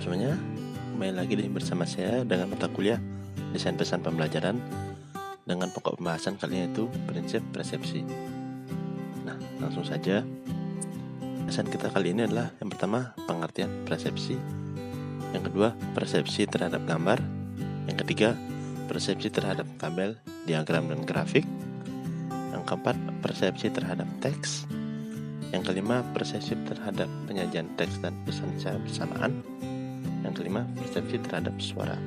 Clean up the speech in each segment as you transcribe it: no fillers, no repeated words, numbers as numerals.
semuanya, kembali lagi bersama saya dengan mata kuliah Desain Pesan Pembelajaran dengan pokok pembahasan kali ini yaitu prinsip persepsi. Nah, langsung saja. Pesan kita kali ini adalah yang pertama, pengertian persepsi. Yang kedua, persepsi terhadap gambar. Yang ketiga, persepsi terhadap tabel, diagram, dan grafik. Yang keempat, persepsi terhadap teks. Yang kelima, persepsi terhadap penyajian teks dan pesan secara bersamaan. Yang kelima, persepsi terhadap suara.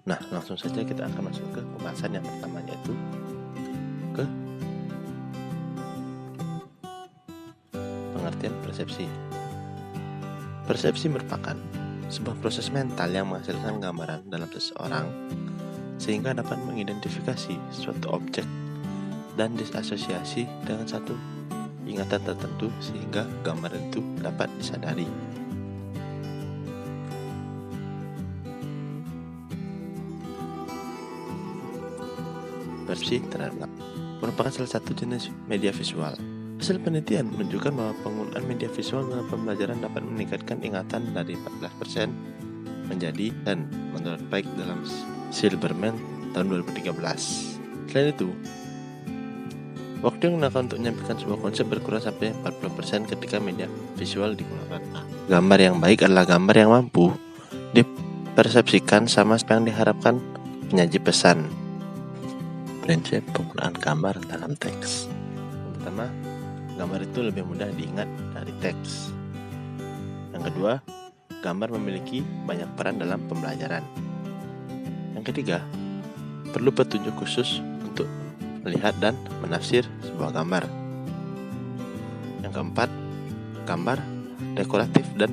Nah, langsung saja kita akan masuk ke pembahasan yang pertama, yaitu ke pengertian persepsi. Persepsi merupakan sebuah proses mental yang menghasilkan gambaran dalam seseorang sehingga dapat mengidentifikasi suatu objek dan disasosiasi dengan satu ingatan tertentu sehingga gambaran itu dapat disadari. Persepsi terhadap merupakan salah satu jenis media visual. Hasil penelitian menunjukkan bahwa penggunaan media visual dalam pembelajaran dapat meningkatkan ingatan dari 14% menjadi 10 menurut Pike dalam Silberman tahun 2013. Selain itu, waktu yang digunakan untuk menyampaikan sebuah konsep berkurang sampai 40% ketika media visual digunakan. Gambar yang baik adalah gambar yang mampu dipersepsikan sama seperti yang diharapkan penyaji pesan. Prinsip penggunaan gambar dalam teks. Yang pertama, gambar itu lebih mudah diingat dari teks. Yang kedua, gambar memiliki banyak peran dalam pembelajaran. Yang ketiga, perlu petunjuk khusus untuk melihat dan menafsir sebuah gambar. Yang keempat, gambar dekoratif dan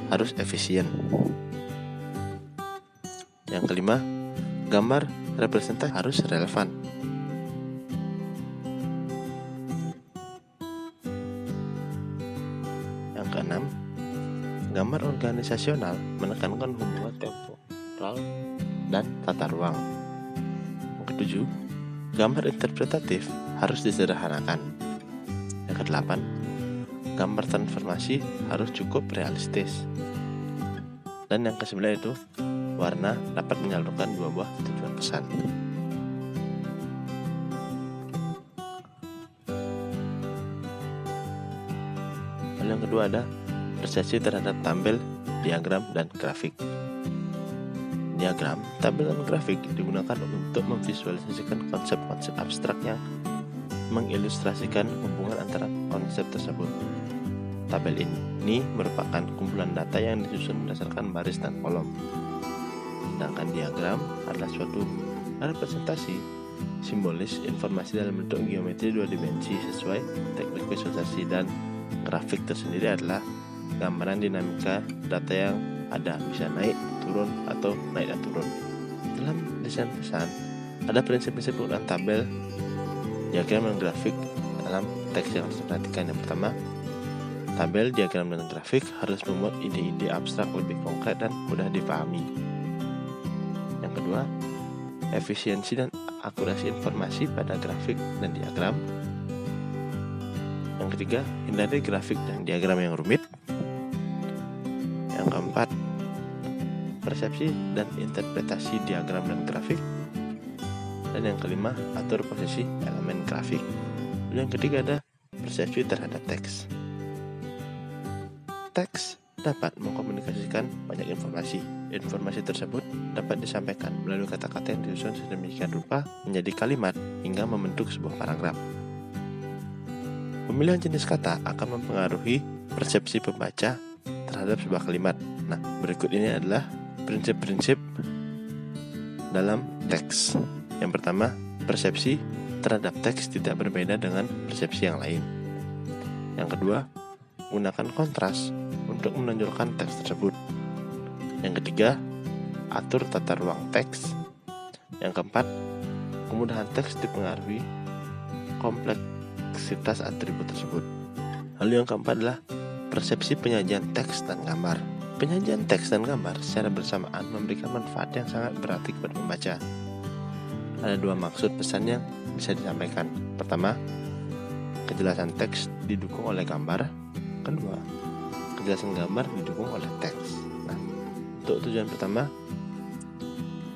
harus efisien. Yang kelima, gambar representasi harus relevan. Yang keenam, gambar organisasional menekankan hubungan temporal dan tata ruang. Yang ketujuh, gambar interpretatif harus disederhanakan. Yang kedelapan, gambar transformasi harus cukup realistis. Dan yang kesembilan itu, warna dapat menyalurkan dua buah tujuan pesan. Lalu yang kedua ada persepsi terhadap tabel, diagram, dan grafik. Diagram, tabel, dan grafik digunakan untuk memvisualisasikan konsep-konsep abstrak yang mengilustrasikan hubungan antara konsep tersebut. Tabel ini merupakan kumpulan data yang disusun berdasarkan baris dan kolom. Sedangkan diagram adalah suatu representasi simbolis informasi dalam bentuk geometri dua dimensi sesuai teknik visualisasi, dan grafik tersendiri adalah gambaran dinamika data yang ada, bisa naik, turun, atau naik dan turun. Dalam desain pesan, ada prinsip-prinsip penggunaan tabel, diagram, dan grafik dalam teks yang harus diperhatikan. Yang pertama, tabel, diagram, dan grafik harus memuat ide-ide abstrak lebih konkret dan mudah dipahami. Yang kedua, efisiensi dan akurasi informasi pada grafik dan diagram. Yang ketiga, hindari grafik dan diagram yang rumit. Yang keempat, persepsi dan interpretasi diagram dan grafik. Dan yang kelima, atur posisi elemen grafik. Dan yang ketiga ada persepsi terhadap teks. Teks dapat mengkomunikasikan banyak informasi. Informasi tersebut dapat disampaikan melalui kata-kata yang disusun sedemikian rupa menjadi kalimat hingga membentuk sebuah paragraf. Pemilihan jenis kata akan mempengaruhi persepsi pembaca terhadap sebuah kalimat. Nah, berikut ini adalah prinsip-prinsip dalam teks. Yang pertama, persepsi terhadap teks tidak berbeda dengan persepsi yang lain. Yang kedua, gunakan kontras untuk menonjolkan teks tersebut. Yang ketiga, atur tata ruang teks. Yang keempat, kemudahan teks dipengaruhi kompleksitas atribut tersebut. Lalu yang keempat adalah persepsi penyajian teks dan gambar. Penyajian teks dan gambar secara bersamaan memberikan manfaat yang sangat berarti kepada pembaca. Ada dua maksud pesan yang bisa disampaikan. Pertama, kejelasan teks didukung oleh gambar. Kedua, kejelasan gambar didukung oleh teks. Nah, untuk tujuan pertama,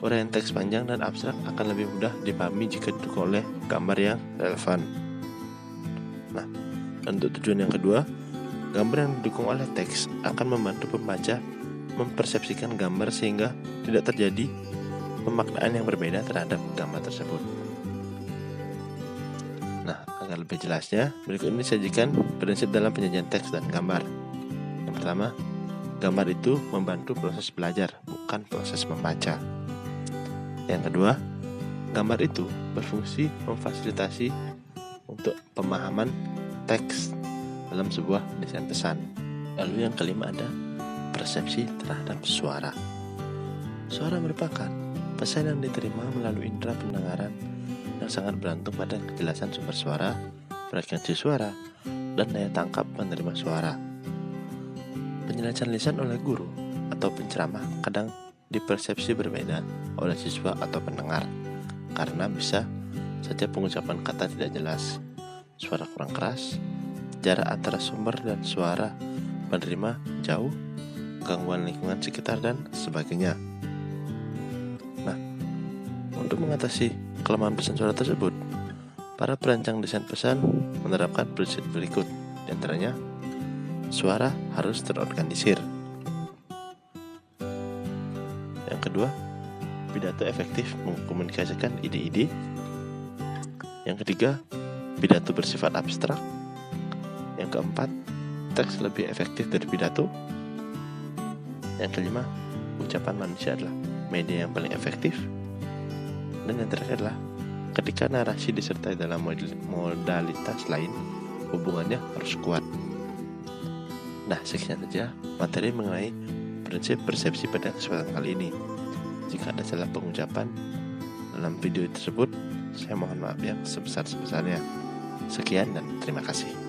uraian teks panjang dan abstrak akan lebih mudah dipahami jika didukung oleh gambar yang relevan. Nah, untuk tujuan yang kedua, gambar yang didukung oleh teks akan membantu pembaca mempersepsikan gambar sehingga tidak terjadi pemaknaan yang berbeda terhadap gambar tersebut. Nah, agar lebih jelasnya, berikut ini sajikan prinsip dalam penyajian teks dan gambar. Yang pertama, gambar itu membantu proses belajar, bukan proses membaca. Yang kedua, gambar itu berfungsi memfasilitasi untuk pemahaman teks dalam sebuah desain pesan. Lalu yang kelima ada persepsi terhadap suara. Suara merupakan pesan yang diterima melalui indera pendengaran yang sangat bergantung pada kejelasan sumber suara, frekuensi suara, dan daya tangkap penerima suara. Penjelasan lisan oleh guru atau penceramah kadang dipersepsi berbeda oleh siswa atau pendengar karena bisa saja pengucapan kata tidak jelas, suara kurang keras, jarak antara sumber dan suara penerima jauh, gangguan lingkungan sekitar, dan sebagainya. Nah, untuk mengatasi kelemahan pesan suara tersebut, para perancang desain pesan menerapkan prinsip berikut, di antaranya suara harus terorganisir. Yang kedua, pidato efektif mengkomunikasikan ide-ide. Yang ketiga, pidato bersifat abstrak. Yang keempat, teks lebih efektif dari pidato. Yang kelima, ucapan manusia adalah media yang paling efektif. Dan yang terakhir adalah ketika narasi disertai dalam modalitas lain, hubungannya harus kuat. Nah, sekian saja materi mengenai prinsip persepsi pada kesempatan kali ini. Jika ada salah pengucapan dalam video tersebut, saya mohon maaf yang sebesar-besarnya. Sekian dan terima kasih.